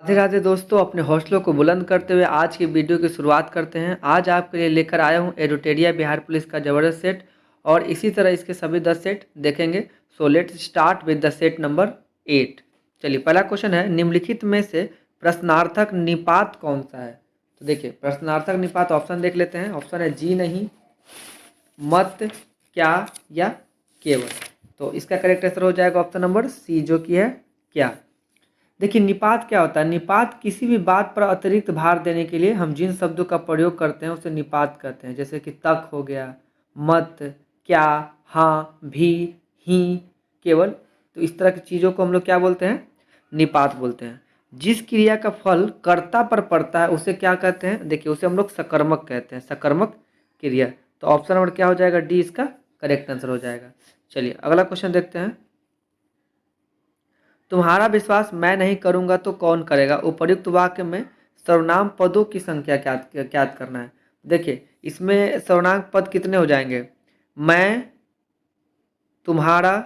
राधे राधे दोस्तों, अपने हौसलों को बुलंद करते हुए आज की वीडियो की शुरुआत करते हैं। आज आपके लिए लेकर आया हूं एडुटेरिया बिहार पुलिस का ज़बरदस्त सेट और इसी तरह इसके सभी 10 सेट देखेंगे। So let's start with the set number 8। चलिए, पहला क्वेश्चन है, निम्नलिखित में से प्रश्नार्थक निपात कौन सा है? तो देखिए, प्रश्नार्थक निपात ऑप्शन देख लेते हैं। ऑप्शन है जी नहीं, मत, क्या या केवल। तो इसका करेक्ट आंसर हो जाएगा ऑप्शन नंबर सी, जो कि है क्या। देखिए, निपात क्या होता है? निपात किसी भी बात पर अतिरिक्त भार देने के लिए हम जिन शब्दों का प्रयोग करते हैं उसे निपात कहते हैं। जैसे कि तक हो गया, मत, क्या, हाँ, भी, ही, केवल। तो इस तरह की चीज़ों को हम लोग क्या बोलते हैं? निपात बोलते हैं। जिस क्रिया का फल कर्ता पर पड़ता है उसे क्या कहते हैं? देखिए, उसे हम लोग सकर्मक कहते हैं, सकर्मक क्रिया। तो ऑप्शन नंबर क्या हो जाएगा? डी इसका करेक्ट आंसर हो जाएगा। चलिए, अगला क्वेश्चन देखते हैं। तुम्हारा विश्वास मैं नहीं करूंगा तो कौन करेगा? उपर्युक्त वाक्य में सर्वनाम पदों की संख्या ज्ञात करना है। देखिए, इसमें सर्वनाम पद कितने हो जाएंगे? मैं, तुम्हारा,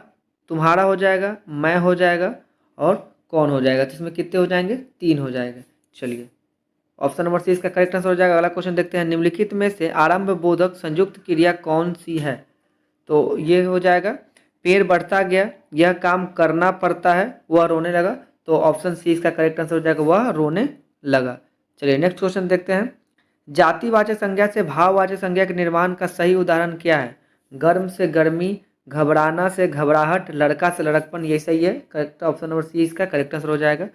तुम्हारा हो जाएगा, मैं हो जाएगा और कौन हो जाएगा। तो इसमें कितने हो जाएंगे? 3 हो जाएंगे। चलिए, ऑप्शन नंबर सी इसका करेक्ट आंसर हो जाएगा। अगला क्वेश्चन देखते हैं, निम्नलिखित में से आरंभ बोधक संयुक्त क्रिया कौन सी है? तो ये हो जाएगा, पेड़ बढ़ता गया, यह काम करना पड़ता है, वह रोने लगा। तो ऑप्शन सी इसका करेक्ट आंसर हो जाएगा, वह रोने लगा। चलिए, नेक्स्ट क्वेश्चन देखते हैं। जातिवाचक संज्ञा से भाववाचक संज्ञा के निर्माण का सही उदाहरण क्या है? गर्म से गर्मी, घबराना से घबराहट, लड़का से लड़कपन। ये सही है, करेक्ट। ऑप्शन नंबर सी इसका करेक्ट आंसर हो जाएगा।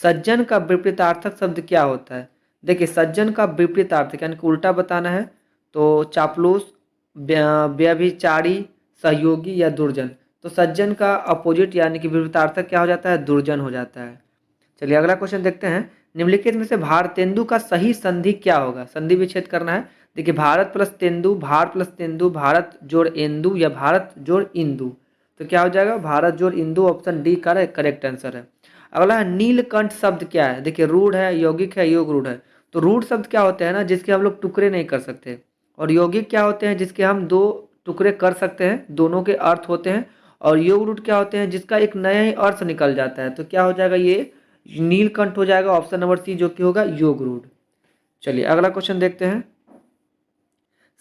सज्जन का विपरीतार्थक शब्द क्या होता है? देखिए, सज्जन का विपरीतार्थक यानी कि उल्टा बताना है तो चापलूस, व्यभिचारी, सहयोगी या दुर्जन। तो सज्जन का अपोजिट यानी कि विपरीतार्थक क्या हो जाता है? दुर्जन हो जाता है। चलिए, अगला क्वेश्चन देखते हैं। निम्नलिखित में से भारतेंदु का सही संधि क्या होगा? संधि विच्छेद करना है। देखिए, भारत प्लस तेंदु, भारत प्लस तेंदु, भारत जोड़ इंदु या भारत जोड़ इंदु। तो क्या हो जाएगा? भारत जोड़ इंदु। ऑप्शन डी का करेक्ट आंसर है। अगला है, नीलकंठ शब्द क्या है? देखिए, रूढ़ है, यौगिक है, योग रूढ़ है। तो रूढ़ शब्द क्या होते हैं ना, जिसके हम लोग टुकड़े नहीं कर सकते। और यौगिक क्या होते हैं? जिसके हम 2 टुकड़े कर सकते हैं, दोनों के अर्थ होते हैं। और योग रूढ़ क्या होते हैं? जिसका एक नया ही अर्थ निकल जाता है। तो क्या हो जाएगा? ये नीलकंठ हो जाएगा, ऑप्शन नंबर सी, जो कि होगा योग रूढ़। चलिए, अगला क्वेश्चन देखते हैं।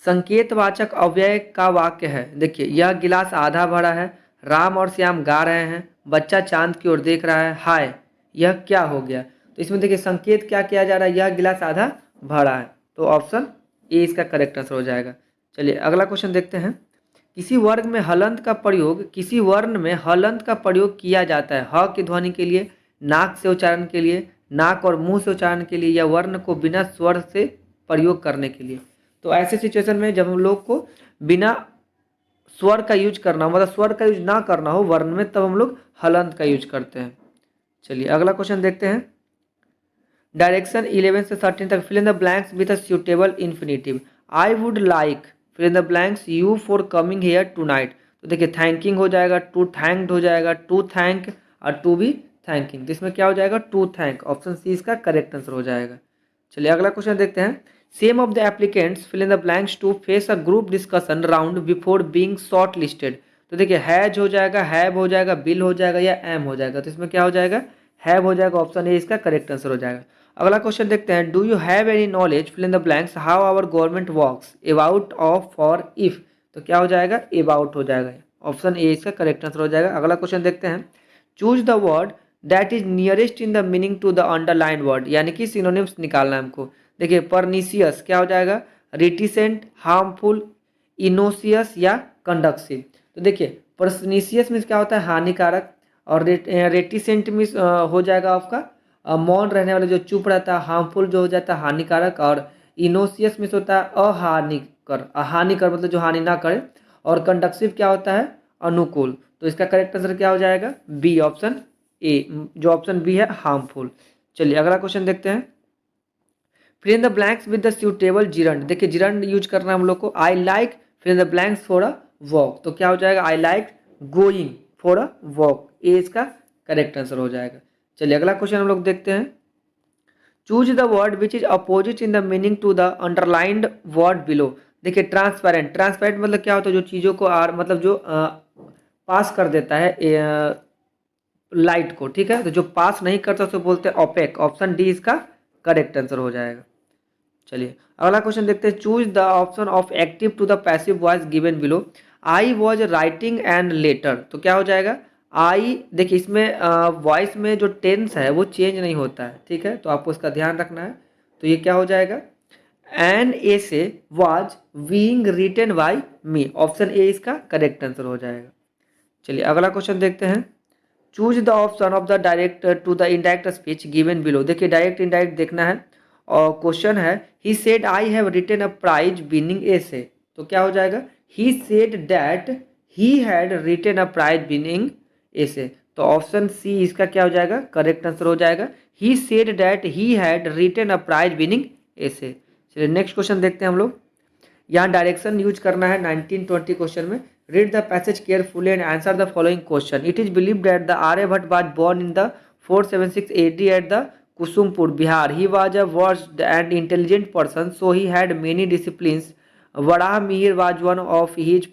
संकेतवाचक अव्यय का वाक्य है। देखिए, यह गिलास आधा भरा है, राम और श्याम गा रहे हैं, बच्चा चांद की ओर देख रहा है, हाय यह क्या हो गया। तो इसमें देखिए, संकेत क्या किया जा रहा है? यह गिलास आधा भरा है। तो ऑप्शन ए इसका करेक्ट आंसर हो जाएगा। चलिए, अगला क्वेश्चन देखते हैं। किसी वर्ग में हलंत का प्रयोग, किसी वर्ण में हलंत का प्रयोग किया जाता है ह की ध्वनि के लिए, नाक से उच्चारण के लिए, नाक और मुंह से उच्चारण के लिए, या वर्ण को बिना स्वर से प्रयोग करने के लिए। तो ऐसे सिचुएशन में जब हम लोग को बिना स्वर का यूज करना हो, मतलब स्वर का यूज ना करना हो वर्ण में, तब हम लोग हलंत का यूज करते हैं। चलिए, अगला क्वेश्चन देखते हैं। डायरेक्शन 11 से 13 तक fill in the blanks with a suitable infinitive. I would like, fill in the blanks, you for coming here tonight. तो देखिए, थैंकिंग हो जाएगा, टू थैंक्ड हो जाएगा, टू थैंक और टू बी थैंकिंग। तो इसमें क्या हो जाएगा? To thank. ऑप्शन सी इसका करेक्ट आंसर हो जाएगा। चलिए, अगला क्वेश्चन देखते हैं। Same of the applicants fill in the blanks to face a group discussion round before being shortlisted. तो देखिए, हैज हो जाएगा, हैव हो जाएगा, बिल हो जाएगा या एम हो जाएगा। तो इसमें क्या हो जाएगा? हैव हो जाएगा। ऑप्शन ए इसका करेक्ट आंसर हो जाएगा। अगला क्वेश्चन देखते हैं। Do you have any knowledge, fill in the blanks, how our government works, about, of, for, if. तो क्या हो जाएगा? अबाउट हो जाएगा। ऑप्शन ए इसका करेक्ट आंसर हो जाएगा। अगला क्वेश्चन देखते हैं। Choose the word that is nearest in the meaning to the underline word, यानी कि सिनोनिम्स निकालना है हमको। देखिए, परनीसियस क्या हो जाएगा? रिटिसेंट, हार्मफुल, इनोसियस या कंडक्सिव। तो देखिए, परनीसियस मीन्स क्या होता है? हानिकारक। और रेटिसेंट मीन्स हो जाएगा आपका मौन रहने वाला, जो चुप रहता है। हार्मफुल जो हो जाता है हानिकारक। और इनोसियस मीन्स होता है अहानिकर, अहानिकर मतलब जो हानि ना करे। और कंडक्सिव क्या होता है? अनुकूल। तो इसका करेक्ट आंसर क्या हो जाएगा? बी, ऑप्शन ए, जो ऑप्शन बी है, हार्मफुल। चलिए, अगला क्वेश्चन देखते हैं। Fill in the blanks with the suitable gerund. देखिए, जिरंड यूज करना है हम लोग को। I like, fill in the blanks for a walk. तो क्या हो जाएगा? I like going for a walk. A इसका करेक्ट आंसर हो जाएगा। चलिए, अगला क्वेश्चन हम लोग देखते हैं। Choose the word which is opposite in the meaning to the underlined word below. देखिए, ट्रांसपेरेंट, ट्रांसपेरेंट मतलब क्या होता है? जो चीज़ों को मतलब जो पास कर देता है, लाइट को, ठीक है। तो जो पास नहीं करता उसे बोलते हैं ओपेक। ऑप्शन डी इसका करेक्ट आंसर हो जाएगा। चलिए अगला क्वेश्चन देखते हैं। Choose the option of active to the passive voice given below. I was writing and letter, तो क्या हो जाएगा? आई, देखिए इसमें वॉइस में जो टेंस है वो चेंज नहीं होता है, ठीक है, तो आपको इसका ध्यान रखना है। तो ये क्या हो जाएगा? An essay was being written by me. Option A इसका करेक्ट आंसर हो जाएगा। चलिए अगला क्वेश्चन देखते हैं। Choose the option of the direct to the indirect speech given below. देखिए डायरेक्ट इनडायरेक्ट देखना है और क्वेश्चन है he said I have written a prize winning essay, तो क्या हो जाएगा? He said that he had written a prize winning essay, तो ऑप्शन सी इसका क्या हो जाएगा? करेक्ट आंसर हो जाएगा। He said that he had written a prize winning essay. चलिए नेक्स्ट क्वेश्चन देखते हैं हम लोग। यहाँ डायरेक्शन यूज करना है 1920 क्वेश्चन में। Read the passage carefully and answer the following question. It is believed that the Aryabhatta was born in the 476 AD at the Kusumpur, Bihar. He was a versed and intelligent person, so he had many disciplines. Varaha Mihir was one of his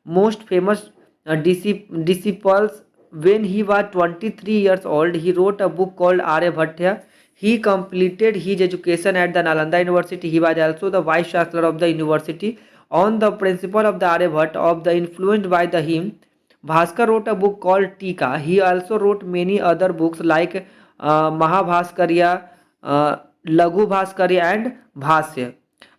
most famous disciples. When he was 23 years old, he wrote a book called Aryabhatta. He completed his education at the Nalanda University. He was also the vice chancellor of the university. On the principle of the Aryabhatta, of the influenced by the him, Bhaskar wrote a book called Tika. He also wrote many other books like Mahabhaskarya, Laghu Bhaskarya, and Bhasya.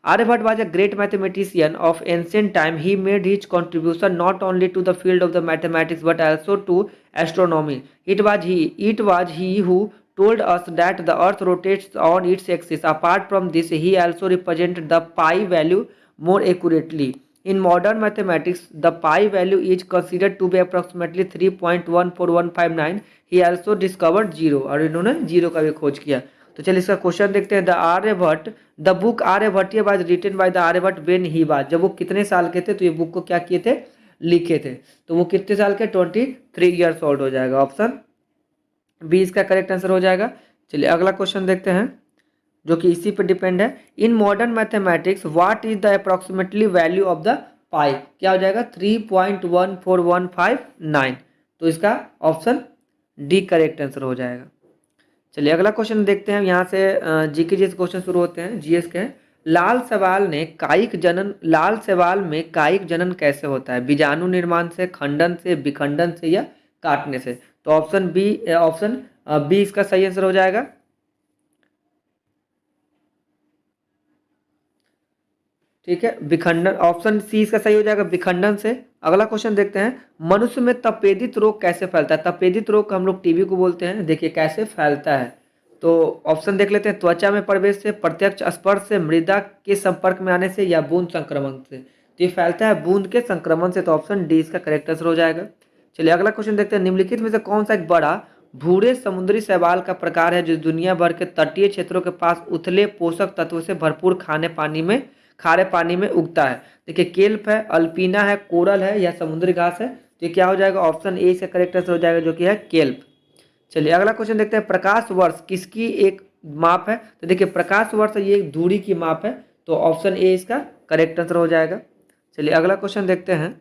Aryabhatta was a great mathematician of ancient time. He made his contribution not only to the field of the mathematics but also to astronomy. It was he who told us that the earth rotates on its axis. Apart from this, he also represented the pi value more accurately. In modern mathematics, the pi value is considered to be approximately 3.14159. He also discovered zero, और इन्होंने zero का भी खोज किया। तो चलिए इसका question देखते हैं। The Aryabhatta, the book Aryabhatta was written by the Aryabhatta when he was, जब वो कितने साल के थे? तो ये बुक को क्या किए थे? लिखे थे। तो वो कितने साल के? 23 ईयर्स ओल्ड हो जाएगा। ऑप्शन बी इसका करेक्ट आंसर हो जाएगा। चलिए अगला क्वेश्चन देखते हैं जो कि इसी पर डिपेंड है। In modern mathematics what is the approximately value of the pi? क्या हो जाएगा? 3.1459। तो इसका ऑप्शन डी करेक्ट आंसर हो जाएगा। चलिए अगला क्वेश्चन देखते हैं। यहाँ से जीके जैसे क्वेश्चन शुरू होते हैं, जीएस के हैं। लाल सवाल में कायिक जनन कैसे होता है? बीजाणु निर्माण से, खंडन से, विखंडन से, या काटने से? तो ऑप्शन बी इसका सही आंसर हो जाएगा। ठीक है, विखंडन, ऑप्शन सी इसका सही हो जाएगा, विखंडन से। अगला क्वेश्चन देखते हैं। मनुष्य में तपेदित रोग कैसे फैलता है? तपेदित रोग हम लोग टीबी को बोलते हैं। देखिए कैसे फैलता है, तो ऑप्शन देख लेते हैं। त्वचा में प्रवेश से, प्रत्यक्ष स्पर्श से, मृदा के संपर्क में आने से, या बूंद संक्रमण से? तो ये फैलता है बूंद के संक्रमण से, तो ऑप्शन डी इसका करेक्ट आंसर हो जाएगा। चलिए अगला क्वेश्चन देखते हैं। निम्नलिखित में से कौन सा एक बड़ा भूरे समुद्री शैवाल का प्रकार है जो दुनिया भर के तटीय क्षेत्रों के पास उथले पोषक तत्वों से भरपूर खारे पानी में उगता है? देखिए केल्प है, अल्पीना है, कोरल है, या समुद्री घास है? तो ये क्या हो जाएगा? ऑप्शन ए इसका करेक्ट आंसर हो जाएगा, जो कि है केल्प। चलिए अगला क्वेश्चन देखते हैं। प्रकाश वर्ष किसकी एक माप है? तो देखिए प्रकाश वर्ष ये एक दूरी की माप है, तो ऑप्शन ए इसका करेक्ट आंसर हो जाएगा। चलिए अगला क्वेश्चन देखते हैं।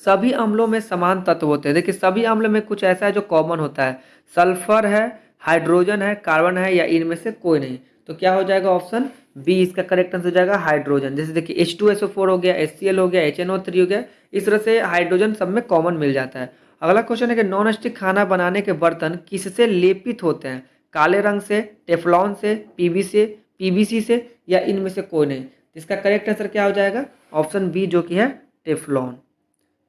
सभी अम्लों में समान तत्व होते हैं। देखिए सभी अम्ल में कुछ ऐसा है जो कॉमन होता है। सल्फर है, हाइड्रोजन है, कार्बन है, या इनमें से कोई नहीं? तो क्या हो जाएगा? ऑप्शन बी इसका करेक्ट आंसर हो जाएगा, हाइड्रोजन। जैसे देखिए H2SO4 हो गया, HCl हो गया, HNO3 हो गया, इस तरह से हाइड्रोजन सब में कॉमन मिल जाता है। अगला क्वेश्चन है कि नॉन स्टिक खाना बनाने के बर्तन किससे लेपित होते हैं? काले रंग से, टेफ्लॉन से, पीवीसी से, या इनमें से कोई नहीं? इसका करेक्ट आंसर क्या हो जाएगा? ऑप्शन बी, जो कि है टेफ्लॉन।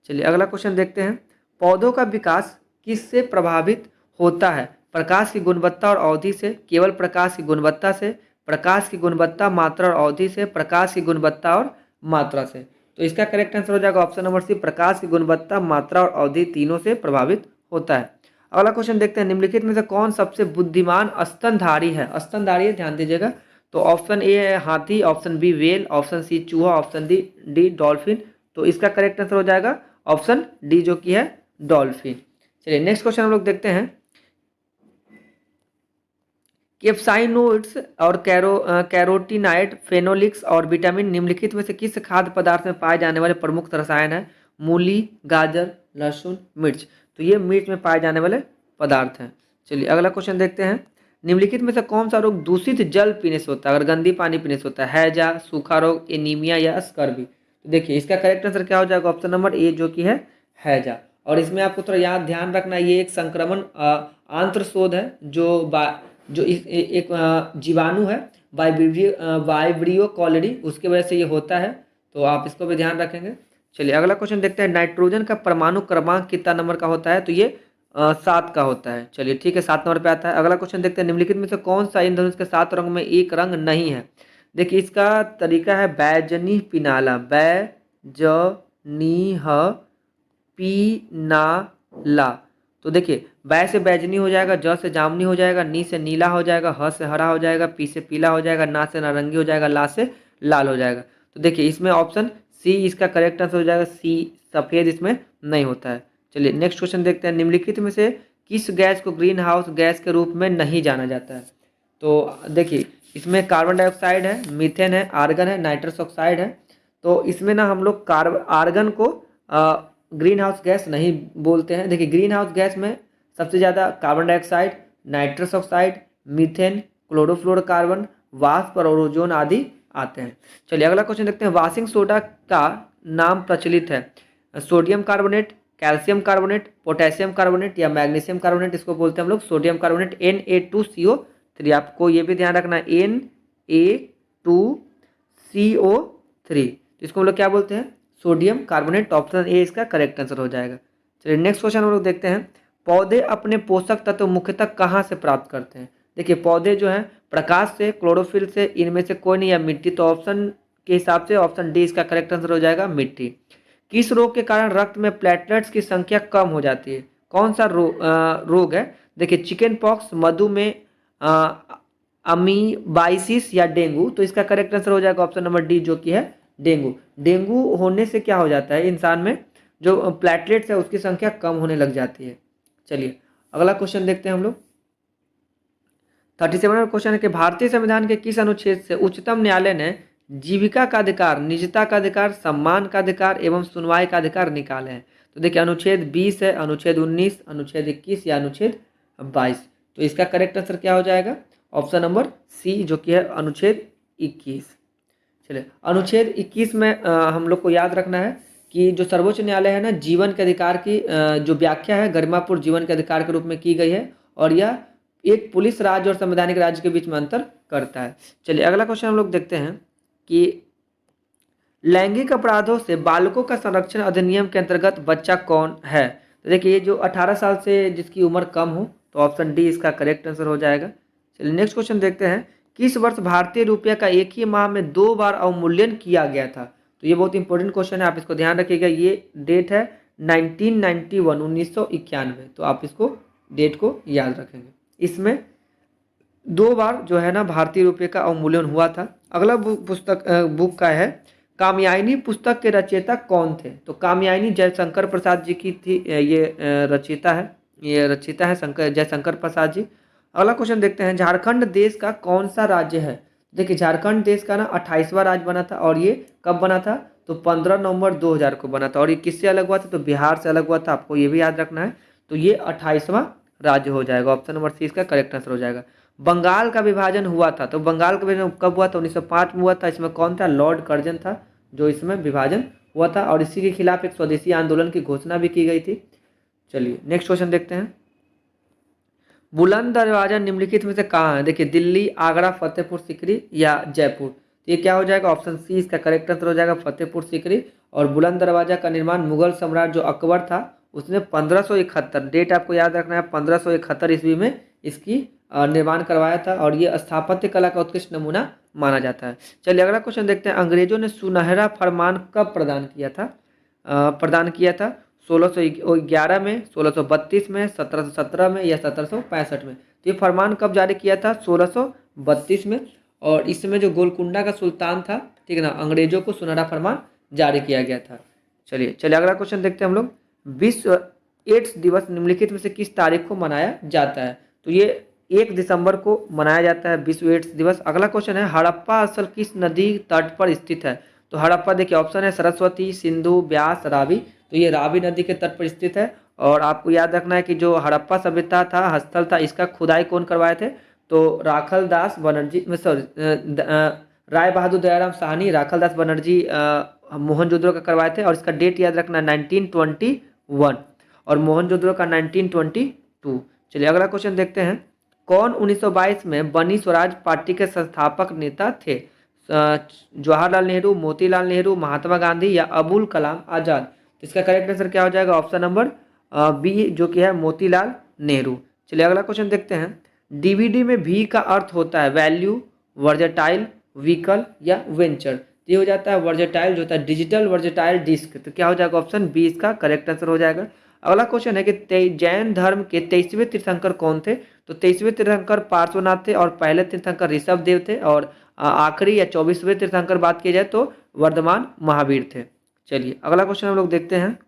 चलिए अगला क्वेश्चन देखते हैं। पौधों का विकास किससे प्रभावित होता है? प्रकाश की गुणवत्ता और अवधि से, केवल प्रकाश की गुणवत्ता से, प्रकाश की गुणवत्ता, मात्रा और अवधि से, प्रकाश की गुणवत्ता और मात्रा से? तो इसका करेक्ट आंसर हो जाएगा ऑप्शन नंबर सी, प्रकाश की गुणवत्ता, मात्रा और अवधि तीनों से प्रभावित होता है। अगला क्वेश्चन देखते हैं। निम्नलिखित में से कौन सबसे बुद्धिमान स्तनधारी है? स्तनधारी है, ध्यान दीजिएगा। तो ऑप्शन ए है हाथी, option B whale, option C चूहा, ऑप्शन डी डॉल्फिन। तो इसका करेक्ट आंसर हो जाएगा ऑप्शन डी, जो कि है डॉल्फिन। चलिए नेक्स्ट क्वेश्चन हम लोग देखते हैं। केप्साइनोइड्स और कैरोटीनाइड, फेनोलिक्स और विटामिन निम्नलिखित में से किस खाद्य पदार्थ में पाए जाने वाले प्रमुख रसायन है? मूली, गाजर, लहसुन, मिर्च? तो ये मिर्च में पाए जाने वाले पदार्थ हैं। चलिए अगला क्वेश्चन देखते हैं। निम्नलिखित में से कौन सा रोग दूषित जल पीने से होता है, अगर गंदी पानी पीने से होता है? हैजा, सूखा रोग, एनीमिया या स्कर्वी? तो देखिए इसका करेक्ट आंसर क्या हो जाएगा? ऑप्शन नंबर ए जो कि है हैजा। और इसमें आपको थोड़ा याद ध्यान रखना, ये एक संक्रमण आंत्रशोथ है जो एक जीवाणु है वाइब्रियो कॉलेरी, उसके वजह से ये होता है, तो आप इसको भी ध्यान रखेंगे। चलिए अगला क्वेश्चन देखते हैं। नाइट्रोजन का परमाणु क्रमांक कितना नंबर का होता है? तो ये 7 का होता है। चलिए ठीक है, 7 नंबर पे आता है। अगला क्वेश्चन देखते हैं। निम्नलिखित में से कौन सा इंद्रधनुष के 7 रंग में एक रंग नहीं है? देखिए इसका तरीका है बैजनी पिनाला, बैजनी पीनाला। तो देखिए बै से बैजनी हो जाएगा, ज से जामनी हो जाएगा, नी से नीला हो जाएगा, ह से हरा हो जाएगा, पी से पीला हो जाएगा, ना से नारंगी हो जाएगा, ला से लाल हो जाएगा। तो देखिए इसमें ऑप्शन सी इसका करेक्ट आंसर हो जाएगा। सी सफ़ेद इसमें नहीं होता है। चलिए नेक्स्ट क्वेश्चन देखते हैं। निम्नलिखित में से किस गैस को ग्रीन हाउस गैस के रूप में नहीं जाना जाता है? तो देखिए इसमें कार्बन डाइऑक्साइड है, मीथेन है, आर्गन है, नाइट्रस ऑक्साइड है। तो इसमें ना हम लोग आर्गन को ग्रीन हाउस गैस नहीं बोलते हैं। देखिए ग्रीन हाउस गैस में सबसे ज़्यादा carbon dioxide, nitrous oxide, methane, chlorofluorocarbon, वाष्प और ओजोन आदि आते हैं। चलिए अगला क्वेश्चन देखते हैं। वॉशिंग सोडा का नाम प्रचलित है? Sodium carbonate, calcium carbonate, potassium carbonate या मैग्नीशियम कार्बोनेट? इसको बोलते हैं हम लोग सोडियम कार्बोनेट, Na2CO3। आपको ये भी ध्यान रखना है, Na2CO3। इसको हम लोग क्या बोलते हैं? Sodium carbonate. ऑप्शन ए इसका करेक्ट आंसर हो जाएगा। चलिए नेक्स्ट क्वेश्चन हम लोग देखते हैं। पौधे अपने पोषक तत्व मुख्यतः कहाँ से प्राप्त करते हैं? देखिए पौधे जो हैं प्रकाश से, क्लोरोफिल से, इनमें से कोई नहीं, या मिट्टी। तो ऑप्शन के हिसाब से ऑप्शन डी इसका करेक्ट आंसर हो जाएगा, मिट्टी। किस रोग के कारण रक्त में प्लेटलेट्स की संख्या कम हो जाती है? कौन सा रोग है? देखिए चिकन पॉक्स, मधुमेह, अमीबाइसिस या डेंगू? तो इसका करेक्ट आंसर हो जाएगा ऑप्शन नंबर डी जो कि है डेंगू। डेंगू होने से क्या हो जाता है, इंसान में जो प्लेटलेट्स है उसकी संख्या कम होने लग जाती है। चलिए अगला क्वेश्चन देखते हैं हम लोग। 37 नंबर क्वेश्चन है कि भारतीय संविधान के किस अनुच्छेद से उच्चतम न्यायालय ने जीविका का अधिकार, निजता का अधिकार, सम्मान का अधिकार एवं सुनवाई का अधिकार निकाले हैं? तो देखिए अनुच्छेद 20 है, अनुच्छेद 19, अनुच्छेद 21 या अनुच्छेद 22? तो इसका करेक्ट आंसर क्या हो जाएगा? ऑप्शन नंबर सी जो कि है अनुच्छेद 21। चलिए अनुच्छेद 21 में हम लोग को याद रखना है कि जो सर्वोच्च न्यायालय है ना, जीवन के अधिकार की जो व्याख्या है गरिमापूर्ण जीवन के अधिकार के रूप में की गई है, और यह एक पुलिस राज्य और संवैधानिक राज्य के बीच में अंतर करता है। चलिए अगला क्वेश्चन हम लोग देखते हैं कि लैंगिक अपराधों से बालकों का संरक्षण अधिनियम के अंतर्गत बच्चा कौन है? तो देखिए ये जो 18 साल से जिसकी उम्र कम हो, तो ऑप्शन डी इसका करेक्ट आंसर हो जाएगा। चलिए नेक्स्ट क्वेश्चन देखते हैं। किस वर्ष भारतीय रुपये का एक ही माह में 2 बार अवमूल्यन किया गया था? तो ये बहुत इंपॉर्टेंट क्वेश्चन है, आप इसको ध्यान रखिएगा। ये डेट है 1991, 1991। तो आप इसको डेट को याद रखेंगे। इसमें 2 बार जो है ना भारतीय रुपये का अवमूल्यन हुआ था। अगला बुक का है कामयानी पुस्तक के रचयिता कौन थे? तो कामयानी जयशंकर प्रसाद जी की थी, ये रचयिता है जयशंकर प्रसाद जी। अगला क्वेश्चन देखते हैं। झारखंड देश का कौन सा राज्य है? देखिए झारखंड देश का ना 28वां राज्य बना था, और ये कब बना था? तो 15 नवंबर 2000 को बना था। और ये किससे अलग हुआ था? तो बिहार से अलग हुआ था, आपको ये भी याद रखना है। तो ये 28वां राज्य हो जाएगा। ऑप्शन नंबर सी इसका करेक्ट आंसर हो जाएगा। बंगाल का विभाजन हुआ था, तो बंगाल का विभाजन कब हुआ था? 1905 में हुआ था। इसमें कौन था? लॉर्ड कर्जन था जो इसमें विभाजन हुआ था, और इसी के खिलाफ एक स्वदेशी आंदोलन की घोषणा भी की गई थी। चलिए नेक्स्ट क्वेश्चन देखते हैं। बुलंद दरवाजा निम्नलिखित में से कहाँ है? देखिए दिल्ली, आगरा, फतेहपुर सीकरी या जयपुर? तो ये क्या हो जाएगा? ऑप्शन सी इसका करेक्ट आंसर हो जाएगा, फतेहपुर सीकरी। और बुलंद दरवाजा का निर्माण मुगल सम्राट जो अकबर था उसने 1571, डेट आपको याद रखना है, 1571 ईस्वी में इसकी निर्माण करवाया था, और ये स्थापत्य कला का उत्कृष्ट नमूना माना जाता है। चलिए अगला क्वेश्चन देखते हैं। अंग्रेजों ने सुनहरा फरमान कब प्रदान किया था? 1611 में, 1632 में, 1717 में या 1765 में? तो ये फरमान कब जारी किया था? 1632 में। और इसमें जो गोलकुंडा का सुल्तान था, ठीक है ना, अंग्रेजों को सुनहरा फरमान जारी किया गया था। चलिए अगला क्वेश्चन देखते हैं हम लोग। विश्व एड्स दिवस निम्नलिखित में से किस तारीख को मनाया जाता है? तो ये 1 दिसंबर को मनाया जाता है विश्व एड्स दिवस। अगला क्वेश्चन है हड़प्पा स्थल किस नदी तट पर स्थित है? तो हड़प्पा देखिए ऑप्शन है सरस्वती, सिंधु, ब्यास, रावी। तो ये रावी नदी के तट पर स्थित है, और आपको याद रखना है कि जो हड़प्पा सभ्यता था, हस्तल था, इसका खुदाई कौन करवाए थे? तो राखल दास बनर्जी, सॉरी, राय बहादुर दयाराम साहनी, राखल दास बनर्जी मोहनजोदड़ो का करवाए थे। और इसका डेट याद रखना 1921 और मोहनजोदड़ो का 1922। चलिए अगला क्वेश्चन देखते हैं। कौन 1922 में बनी स्वराज पार्टी के संस्थापक नेता थे? जवाहरलाल नेहरू, मोतीलाल नेहरू, महात्मा गांधी या अबुल कलाम आजाद? तो इसका करेक्ट आंसर क्या हो जाएगा? ऑप्शन नंबर बी जो कि है मोतीलाल नेहरू। चलिए अगला क्वेश्चन देखते हैं। डीवीडी में वी का अर्थ होता है वैल्यू, वर्जेटाइल, व्हीकल या वेंचर। ये हो जाता है वर्जेटाइल, जो होता है डिजिटल वर्जेटाइल डिस्क। तो क्या हो जाएगा? ऑप्शन बी इसका करेक्ट आंसर हो जाएगा। अगला क्वेश्चन है कि जैन धर्म के 23वें तीर्थंकर कौन थे? तो 23वें तीर्थंकर पार्श्वनाथ थे और पहले तीर्थंकर ऋषभ देव थे और आखिरी या 24वें तीर्थंकर बात की जाए तो वर्धमान महावीर थे। चलिए अगला क्वेश्चन हम लोग देखते हैं।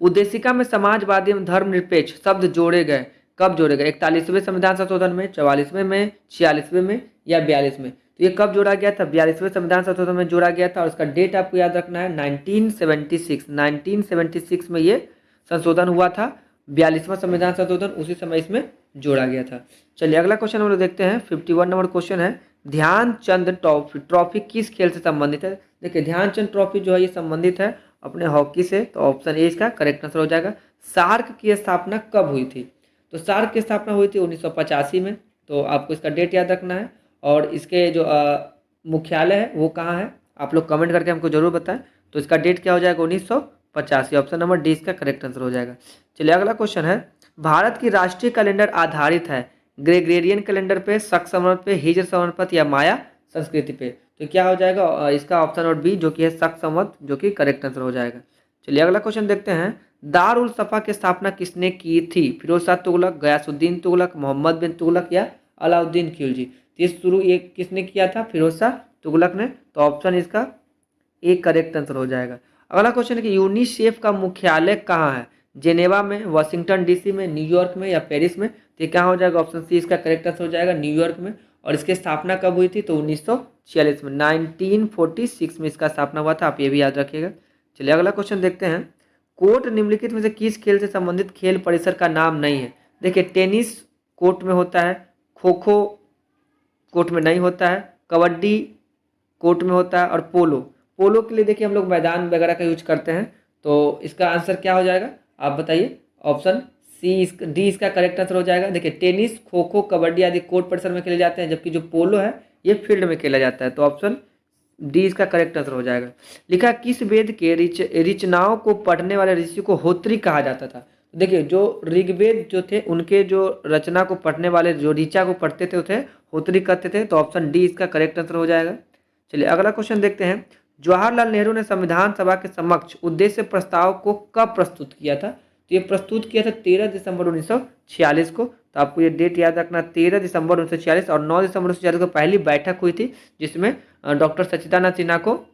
उद्देशिका में समाजवादी एवं धर्मनिरपेक्ष शब्द जोड़े गए, कब जोड़े गए? 41वें संविधान संशोधन में, 44वें में, 46वें में या 42 में? तो ये कब जोड़ा गया था? 42वें संविधान संशोधन में जोड़ा गया था और इसका डेट आपको याद रखना है 1976 में ये संशोधन हुआ था। 42वां संविधान संशोधन उसी समय इसमें जोड़ा गया था। चलिए अगला क्वेश्चन हम लोग देखते हैं। 51 नंबर क्वेश्चन है, ध्यानचंद ट्रॉफी किस खेल से संबंधित है? देखिए ध्यानचंद ट्रॉफी जो है ये संबंधित है अपने हॉकी से। तो ऑप्शन ए इसका करेक्ट आंसर हो जाएगा। सार्क की स्थापना कब हुई थी? तो सार्क की स्थापना हुई थी 1985 में। तो आपको इसका डेट याद रखना है और इसके जो मुख्यालय है वो कहाँ है? आप लोग कमेंट करके हमको जरूर बताएं। तो इसका डेट क्या हो जाएगा? 1985। ऑप्शन नंबर डी इसका करेक्ट आंसर हो जाएगा। चलिए अगला क्वेश्चन है, भारत की राष्ट्रीय कैलेंडर आधारित है ग्रेगोरियन कैलेंडर पे, शक संवत पे, हिजर संवत या माया संस्कृति पे? तो क्या हो जाएगा? इसका ऑप्शन नंबर बी जो कि है शक संवत, जो कि करेक्ट आंसर हो जाएगा। चलिए अगला क्वेश्चन देखते हैं। दार उल सफा की स्थापना किसने की थी? फिरोज शाह तुगलक, गयासुद्दीन तुगलक, मोहम्मद बिन तुगलक या अलाउद्दीन खिलजी? तो ये शुरू ये किसने किया था? फिरोज शाह तुगलक ने। तो ऑप्शन इसका ए करेक्ट आंसर हो जाएगा। अगला क्वेश्चन है कि यूनिसेफ का मुख्यालय कहाँ है? जेनेवा में, वाशिंगटन डीसी में, न्यूयॉर्क में या पेरिस में? तो क्या हो जाएगा? ऑप्शन सी इसका करेक्ट आंसर हो जाएगा, न्यूयॉर्क में। और इसकी स्थापना कब हुई थी? तो 1946 में, 1946 में इसका स्थापना हुआ था। आप ये भी याद रखिएगा। चलिए अगला क्वेश्चन देखते हैं। कोर्ट निम्नलिखित में से किस खेल से संबंधित खेल परिसर का नाम नहीं है? देखिए टेनिस कोर्ट में होता है, खो खो कोर्ट में नहीं होता है, कबड्डी कोर्ट में होता है और पोलो के लिए देखिए हम लोग मैदान वगैरह का यूज करते हैं। तो इसका आंसर क्या हो जाएगा? आप बताइए। ऑप्शन सी डी इसका करेक्ट आंसर हो जाएगा। देखिए टेनिस, खो खो, कबड्डी आदि कोर्ट परिसर में खेले जाते हैं, जबकि जो पोलो है ये फील्ड में खेला जाता है। तो ऑप्शन डी इसका करेक्ट आंसर हो जाएगा। लिखा किस वेद के रचनाओं को पढ़ने वाले ऋषि को होत्री कहा जाता था? देखिए जो ऋग्वेद जो थे उनके जो रचना को पढ़ने वाले जो ऋचा को पढ़ते थे उसे होत्री कहते थे। तो ऑप्शन डी इसका करेक्ट आंसर हो जाएगा। चलिए अगला क्वेश्चन देखते हैं। जवाहरलाल नेहरू ने संविधान सभा के समक्ष उद्देश्य प्रस्ताव को कब प्रस्तुत किया था? तो ये प्रस्तुत किया था 13 दिसंबर 1946 को। तो आपको ये डेट याद रखना, 13 दिसंबर 1946 और 9 दिसंबर 1946 को पहली बैठक हुई थी जिसमें डॉक्टर सच्चिदानंद सिन्हा को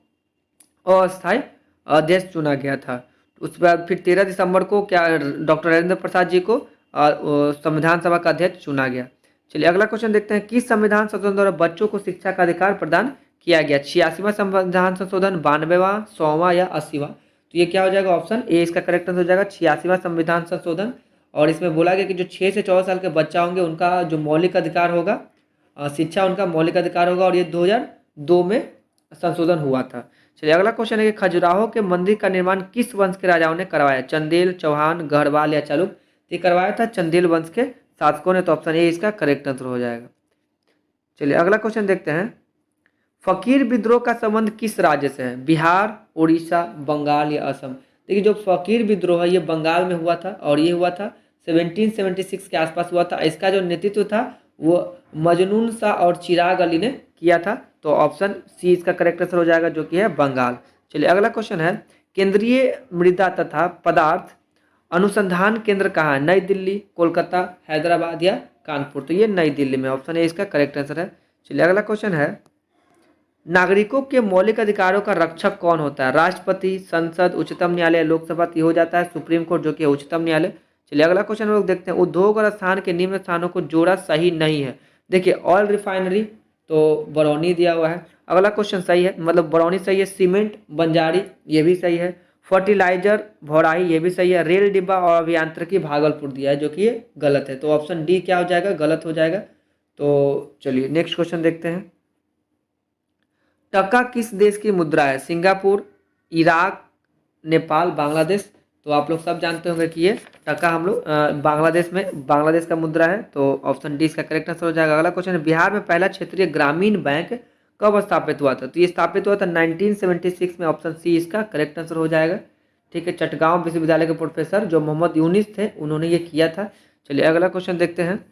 अस्थायी अध्यक्ष चुना गया था। उसके बाद फिर 13 दिसंबर को क्या डॉक्टर राजेंद्र प्रसाद जी को संविधान सभा का अध्यक्ष चुना गया। चलिए अगला क्वेश्चन देखते हैं। किस संविधान संशोधन द्वारा बच्चों को शिक्षा का अधिकार प्रदान किया गया? 86वां संविधान संशोधन, 92वां, 100वां या 80वां? तो ये क्या हो जाएगा? ऑप्शन ए इसका करेक्ट आंसर हो जाएगा, 86वां संविधान संशोधन। और इसमें बोला गया कि जो 6 से 14 साल के बच्चा होंगे उनका जो मौलिक अधिकार होगा, शिक्षा उनका मौलिक अधिकार होगा और ये 2002 में संशोधन हुआ था। चलिए अगला क्वेश्चन है कि खजुराहो के मंदिर का निर्माण किस वंश के राजाओं ने करवाया? चंदेल, चौहान, गढ़वाल या चालुक्य? ये करवाया था चंदेल वंश के शासकों ने। तो ऑप्शन ए इसका करेक्ट आंसर हो जाएगा। चलिए अगला क्वेश्चन देखते हैं। फकीर विद्रोह का संबंध किस राज्य से है? बिहार, उड़ीसा, बंगाल या असम? देखिए जो फकीर विद्रोह है ये बंगाल में हुआ था और ये हुआ था 1776 के आसपास हुआ था। इसका जो नेतृत्व था वो मजनून शाह और चिराग अली ने किया था। तो ऑप्शन सी इसका करेक्ट आंसर हो जाएगा, जो कि है बंगाल। चलिए अगला क्वेश्चन है। केंद्रीय मृदा तथा पदार्थ अनुसंधान केंद्र कहाँ है? नई दिल्ली, कोलकाता, हैदराबाद या कानपुर? तो ये नई दिल्ली में। ऑप्शन ए इसका करेक्ट आंसर है। चलिए अगला क्वेश्चन है। नागरिकों के मौलिक अधिकारों का रक्षक कौन होता है? राष्ट्रपति, संसद, उच्चतम न्यायालय, लोकसभा? हो जाता है सुप्रीम कोर्ट, जो कि है उच्चतम न्यायालय। चलिए अगला क्वेश्चन हम लोग देखते हैं। उद्योग और स्थान के निम्न स्थानों को जोड़ा सही नहीं है। देखिए ऑयल रिफाइनरी तो बरौनी दिया हुआ है। अगला क्वेश्चन सही है, मतलब बरौनी सही है। सीमेंट, बंजारी ये भी सही है। फर्टिलाइजर भौराही, ये भी सही है। रेल डिब्बा और अभियांत्रिकी भागलपुर दिया है, जो कि ये गलत है। तो ऑप्शन डी क्या हो जाएगा, गलत हो जाएगा। तो चलिए नेक्स्ट क्वेश्चन देखते हैं। टका किस देश की मुद्रा है? Singapore, Iraq, Nepal, Bangladesh. तो आप लोग सब जानते होंगे कि ये टका हम लोग बांग्लादेश में, बांग्लादेश का मुद्रा है। तो ऑप्शन डी इसका करेक्ट आंसर हो जाएगा। अगला क्वेश्चन है, बिहार में पहला क्षेत्रीय ग्रामीण बैंक कब स्थापित हुआ था? तो ये स्थापित हुआ था 1976 में। ऑप्शन सी इसका करेक्ट आंसर हो जाएगा। ठीक है, चटगांव विश्वविद्यालय के प्रोफेसर जो मोहम्मद यूनिस थे, उन्होंने ये किया था। चलिए अगला क्वेश्चन देखते हैं।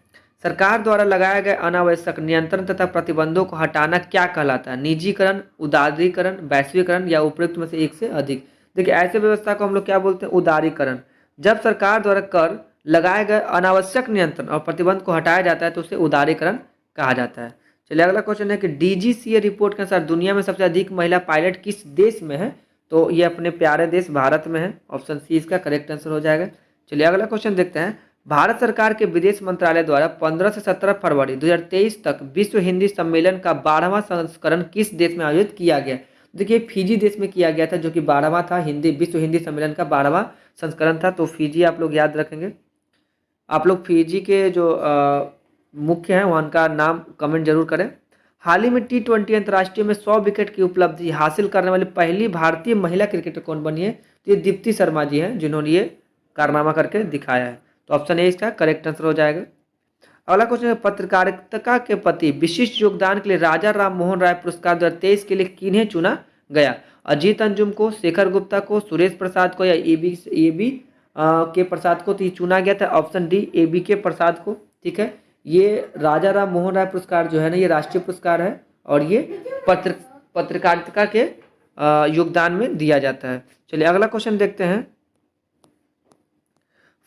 सरकार द्वारा लगाए गए अनावश्यक नियंत्रण तथा प्रतिबंधों को हटाना क्या कहलाता है? निजीकरण, उदारीकरण, वैश्वीकरण या उपयुक्त में से एक से अधिक। देखिए ऐसे व्यवस्था को हम लोग क्या बोलते हैं? उदारीकरण। जब सरकार द्वारा कर लगाए गए अनावश्यक नियंत्रण और प्रतिबंध को हटाया जाता है तो उसे उदारीकरण कहा जाता है। चलिए अगला क्वेश्चन है कि डीजीसीए रिपोर्ट के अनुसार दुनिया में सबसे अधिक महिला पायलट किस देश में है? तो ये अपने प्यारे देश भारत में है। ऑप्शन सी इसका करेक्ट आंसर हो जाएगा। चलिए अगला क्वेश्चन देखते हैं। भारत सरकार के विदेश मंत्रालय द्वारा 15 से 17 फरवरी 2023 तक विश्व हिंदी सम्मेलन का 12वां संस्करण किस देश में आयोजित किया गया? देखिए फिजी देश में किया गया था, जो कि 12वां था। विश्व हिंदी सम्मेलन का 12वां संस्करण था। तो फिजी आप लोग याद रखेंगे। आप लोग फिजी के जो मुख्य हैं वहाँ का नाम कमेंट जरूर करें। हाल ही में T20 अंतर्राष्ट्रीय में 100 विकेट की उपलब्धि हासिल करने वाली पहली भारतीय महिला क्रिकेटर कौन बनी है? तो ये दीप्ति शर्मा जी हैं, जिन्होंने ये कारनामा करके दिखाया है। तो ऑप्शन ए इसका करेक्ट आंसर हो जाएगा। अगला क्वेश्चन है, पत्रकारिता के प्रति विशिष्ट योगदान के लिए राजा राम मोहन राय पुरस्कार 2023 के लिए किन्हें चुना गया? अजीत अंजुम को, शेखर गुप्ता को, सुरेश प्रसाद को या ए बी के प्रसाद को? तो ये चुना गया था ऑप्शन डी AB के प्रसाद को। ठीक है, ये राजा राम मोहन राय पुरस्कार जो है ना, ये राष्ट्रीय पुरस्कार है और ये पत्रकारिता के योगदान में दिया जाता है। चलिए अगला क्वेश्चन देखते हैं।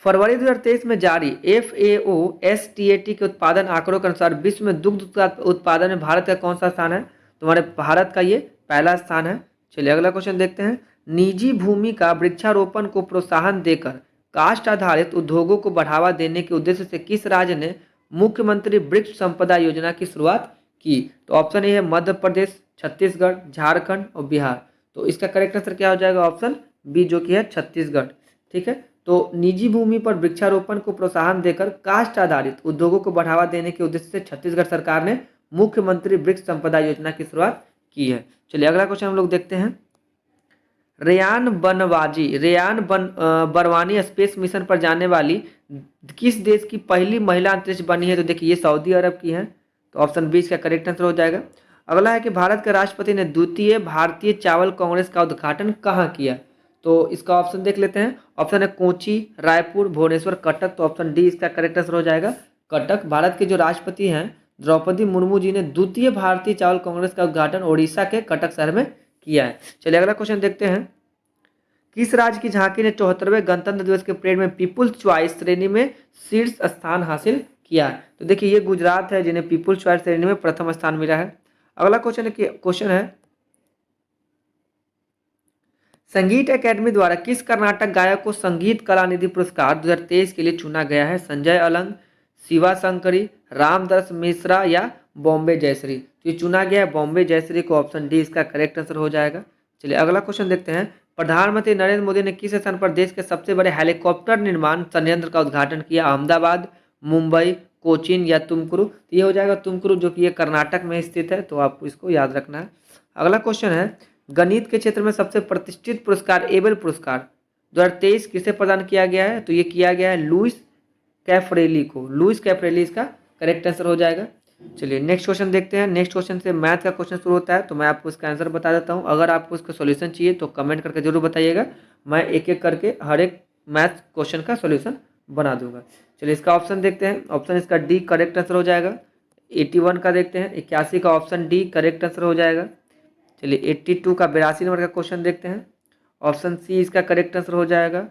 फरवरी 2023 में जारी FAO STAT के उत्पादन आंकड़ों के अनुसार विश्व में दुग्ध उत्पादन में भारत का कौन सा स्थान है? तुम्हारे भारत का ये पहला स्थान है। चलिए अगला क्वेश्चन देखते हैं। निजी भूमि का वृक्षारोपण को प्रोत्साहन देकर काष्ठ आधारित उद्योगों को बढ़ावा देने के उद्देश्य से किस राज्य ने मुख्यमंत्री वृक्ष संपदा योजना की शुरुआत की? तो ऑप्शन ए है मध्य प्रदेश, छत्तीसगढ़, झारखंड और बिहार। तो इसका करेक्ट आंसर क्या हो जाएगा? ऑप्शन बी, जो कि है छत्तीसगढ़। ठीक है, तो निजी भूमि पर वृक्षारोपण को प्रोत्साहन देकर काष्ठ आधारित उद्योगों को बढ़ावा देने के उद्देश्य से छत्तीसगढ़ सरकार ने मुख्यमंत्री वृक्ष संपदा योजना की शुरुआत की है। चलिए अगला क्वेश्चन हम लोग देखते हैं। रेयान बरवानी स्पेस मिशन पर जाने वाली किस देश की पहली महिला अंतरिक्ष बनी है? तो देखिए ये सऊदी अरब की है। तो ऑप्शन बी इसका करेक्ट आंसर हो जाएगा। अगला है कि भारत के राष्ट्रपति ने द्वितीय भारतीय चावल कांग्रेस का उद्घाटन कहाँ किया? तो इसका ऑप्शन देख लेते हैं। ऑप्शन है कोची, रायपुर, भुवनेश्वर, कटक। तो ऑप्शन डी इसका करेक्ट आंसर हो जाएगा, कटक। भारत के जो राष्ट्रपति हैं द्रौपदी मुर्मू जी ने द्वितीय भारतीय चावल कांग्रेस का उद्घाटन ओडिशा के कटक शहर में किया है। चलिए अगला क्वेश्चन देखते हैं। किस राज्य की झांकी ने 74वें गणतंत्र दिवस के परेड में पीपुल्स चॉइस श्रेणी में शीर्ष स्थान हासिल किया है? तो देखिए ये गुजरात है, जिन्हें पीपुल्स चॉइस श्रेणी में प्रथम स्थान मिला है। अगला क्वेश्चन है संगीत अकेडमी द्वारा किस कर्नाटक गायक को संगीत कला निधि पुरस्कार 2023 के लिए चुना गया है? संजय अलंग, शिवा शंकरी, रामदास मिश्रा या बॉम्बे जयश्री? तो ये चुना गया है बॉम्बे जयश्री को। ऑप्शन डी इसका करेक्ट आंसर हो जाएगा। चलिए अगला क्वेश्चन देखते हैं। प्रधानमंत्री नरेंद्र मोदी ने किस स्थान पर देश के सबसे बड़े हेलीकॉप्टर निर्माण संयंत्र का उद्घाटन किया? अहमदाबाद, मुंबई, कोचीन या तुमकुरु? तो ये हो जाएगा तुमकुरु, जो कि ये कर्नाटक में स्थित है। तो आपको इसको याद रखना है। अगला क्वेश्चन है, गणित के क्षेत्र में सबसे प्रतिष्ठित पुरस्कार एबेल पुरस्कार 2023 किसे प्रदान किया गया है? तो ये किया गया है लुइस कैफरेली को। लुइस कैफरेली इसका करेक्ट आंसर हो जाएगा। चलिए नेक्स्ट क्वेश्चन देखते हैं। नेक्स्ट क्वेश्चन से मैथ का क्वेश्चन शुरू होता है, तो मैं आपको इसका आंसर बता देता हूँ। अगर आपको इसका सॉल्यूशन चाहिए तो कमेंट करके जरूर बताइएगा, मैं एक एक करके हर एक मैथ क्वेश्चन का सॉल्यूशन बना दूंगा। चलिए इसका ऑप्शन देखते हैं। ऑप्शन इसका डी करेक्ट आंसर हो जाएगा। 81 का देखते हैं, 81 का ऑप्शन डी करेक्ट आंसर हो जाएगा। चलिए 82 का 82 नंबर का क्वेश्चन देखते हैं। ऑप्शन सी इसका करेक्ट आंसर हो जाएगा।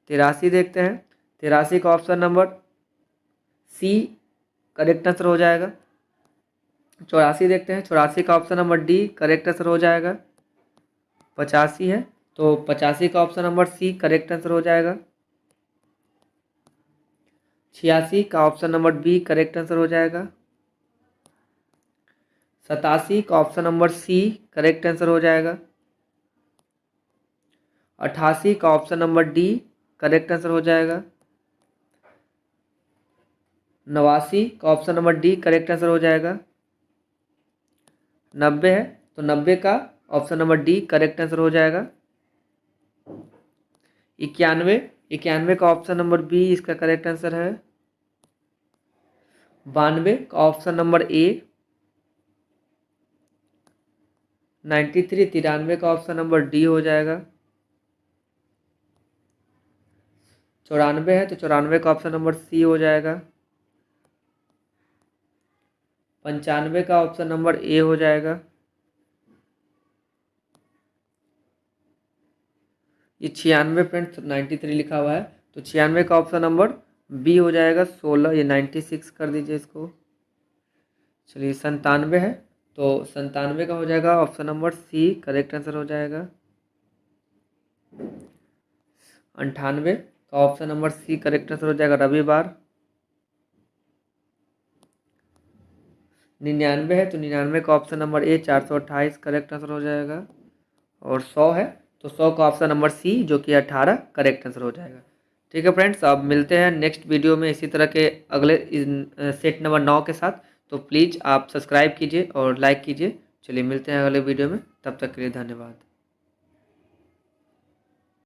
83 देखते हैं, 83 का option number C correct answer हो जाएगा। 84 देखते हैं, 84 का option number D correct answer हो जाएगा। 85 है तो 85 का option number C correct answer हो जाएगा। 86 का option number B correct answer हो जाएगा। 87 का option number C correct answer हो जाएगा। 88 का option number D correct answer हो जाएगा। 89 का option number D correct answer हो जाएगा। 90 है तो 90 का option number D correct answer हो जाएगा। 91 91 का ऑप्शन नंबर बी इसका करेक्ट आंसर है। 92 का ऑप्शन नंबर ए। 93 93 का ऑप्शन नंबर डी हो जाएगा। 94 है तो 94 का ऑप्शन नंबर सी हो जाएगा। 95 का ऑप्शन नंबर ए हो जाएगा। ये 96 फ्रेंड्स 93 लिखा हुआ है तो 96 का ऑप्शन नंबर बी हो जाएगा। 16 ये 96 कर दीजिए इसको। चलिए 97 है तो 97 का हो जाएगा option number C correct answer हो जाएगा। 98 का option number C correct answer हो जाएगा रविवार। 99 है तो 99 का option number A 428 correct answer हो जाएगा। और 100 है तो 100 का ऑप्शन नंबर सी जो कि 18 करेक्ट आंसर हो जाएगा। ठीक है फ्रेंड्स, अब मिलते हैं नेक्स्ट वीडियो में इसी तरह के अगले सेट नंबर 9 के साथ। तो प्लीज़ आप सब्सक्राइब कीजिए और लाइक कीजिए। चलिए मिलते हैं अगले वीडियो में, तब तक के लिए धन्यवाद।